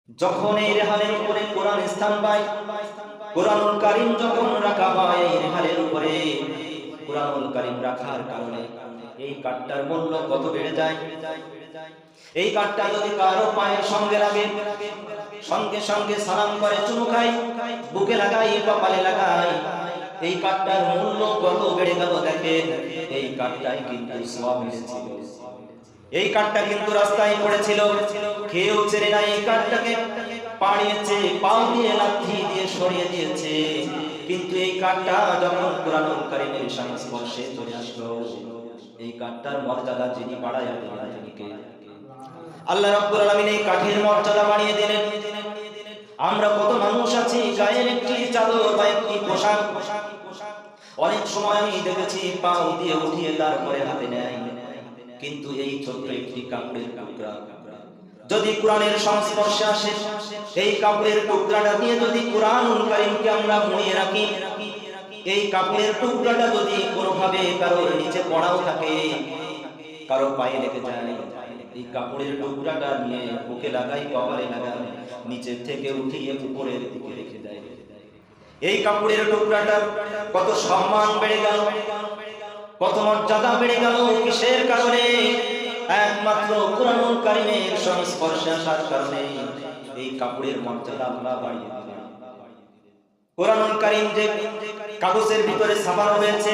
যখন এই রেহালের উপরে কোরআন স্থান পায়, কোরআনুল কারীম যখন রাখা হয় এই রেহালের উপরে কোরআনুল কারীম রাখার কারণে এই কাঠটার মূল্য কত বেড়ে যায়। এই কাঠটা যদি কারো পায়ের সঙ্গে লাগে, সঙ্গে সঙ্গে সালাম করে, চুমু খায়, বুকে লাগাই, কপালে লাগাই, এই কাঠটার মূল্য কত বেড়ে গেল। দেখেন, এই কাঠটাই কিন্তু সওয়াব মিলেছিল। এই কাঠটা কিন্তু রাস্তায় পড়েছিল, কেউ ছেড়ে নাই। এই কাঠটাকে পাড়িয়েছে, পাও দিয়ে লাথি দিয়ে সরিয়ে দিয়েছে, কিন্তু এই কাঠটা যখন কোরআনুল কারীমের সংস্পর্শে চলে আসলো, এই কাঠটার মর্যাদা যিনি বাড়ায়া দিলেন তিনি কে? আল্লাহ রাব্বুল আলামিন এই কাঠের মর্যাদা বাড়িয়ে দিলেন। আমরা কত মানুষ আছি গায়ের একটি চাদর বা একটি পোশাক অনেক সময় আমি দেখেছি পাও দিয়ে উঠিয়ে তারপরে হাতে নেয়, কিন্তু এই ছোট্ট একটি কাপড়ের টুকরা যদি কোরআনের সংস্পর্শে আসে, এই কাপড়ের টুকরাটা দিয়ে যদি কোরআনুল কারীমকে আমরা মুড়িয়ে রাখি, এই কাপড়ের টুকরাটা যদি কোনোভাবে কারোর নিচে পড়াও থাকে, কারো পায়ে লেগে যায়, এই কাপড়ের টুকরাটা নিয়ে বুকে লাগাই, কপালে লাগাই, নিচের থেকে উঠিয়ে উপরের দিকে রেখে দেয়। এই কাপড়ের টুকরাটার কত সম্মান বেড়ে গেল, কত মর্যাদা বেড়ে গেল। কিসের কারণে? একমাত্র কোরআনুল কারীমের সংস্পর্শে আসার কারণে এই কাপড়ের মর্যাদা আল্লাহ বাড়িয়ে দিলেন। কোরআনুল কারীম যে কাগজের ভিতরে ছাপানো হয়েছে,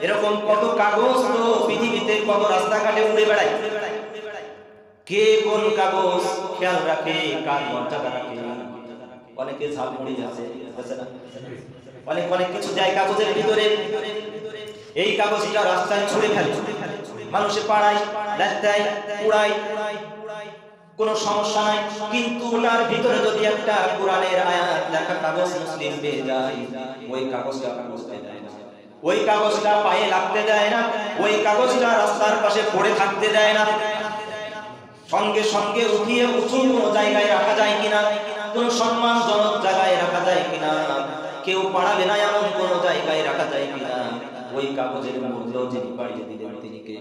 এরকম কত কাগজ তো পৃথিবীতে, কত রাস্তাঘাটে উড়ে বেড়ায়। কে কোন কাগজ খেয়াল রাখে, কার মর্যাদা রাখে? অনেকে ঝালমুড়ি আছে না, অনেক অনেক কিছু যায় কাগজের ভিতরে। এই কাগজটা রাস্তায় ছুঁড়ে ফেলে, মানুষে পাড়ায়, রাস্তায় উড়ায়, কোনো সমস্যা নাই। কিন্তু ওটার ভিতরে যদি একটা কোরআনের আয়াত লেখা কাগজ মুসলিম পেয়ে যায়, ওই কাগজটা বুঝতে দেয় না, ওই কাগজটা পায়ে লাগতে দেয় না, ওই কাগজটা রাস্তার পাশে পড়ে থাকতে দেয় না। সঙ্গে সঙ্গে উঠিয়ে উঁচু কোনো জায়গায় রাখা যায় কিনা, কোনো সম্মানজনক জায়গায় রাখা যায় কিনা, কেউ পাড়াবে না এমন কোনো জায়গায় রাখা যায় কিনা, ওই কাগজের মূল্য যিনি বাড়িয়ে দিলেন তিনি কে?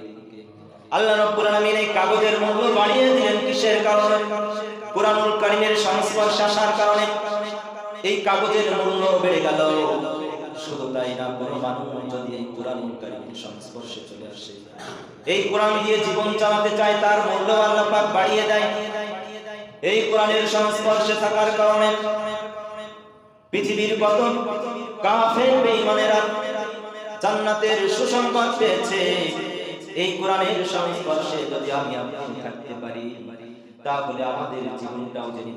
আল্লাহ রাব্বুল আলামিন এই কাগজের মূল্য বাড়িয়ে দিলেন কিসের কারণে? কোরআনুল কারীমের সংস্পর্শে আসার কারণে এই কাগজের মূল্য বেড়ে গেল। শুধু তাই না, কোনো মানুষ যদি এই কোরআনুল কারীমের সংস্পর্শে চলে আসে, এই কোরআন দিয়ে জীবন চালাতে চায়, তার মূল্য আল্লাহ পাক বাড়িয়ে দেয়। এই কোরআনের সংস্পর্শে থাকার কারণে পৃথিবীর কত কাফের বেঈমানেরা জান্নাতের সুসংবাদ পেয়েছে। এই কোরআনের সংস্পর্শে যদি আমি আপনি থাকতে পারি, তাহলে আমাদের জীবনটাও যদি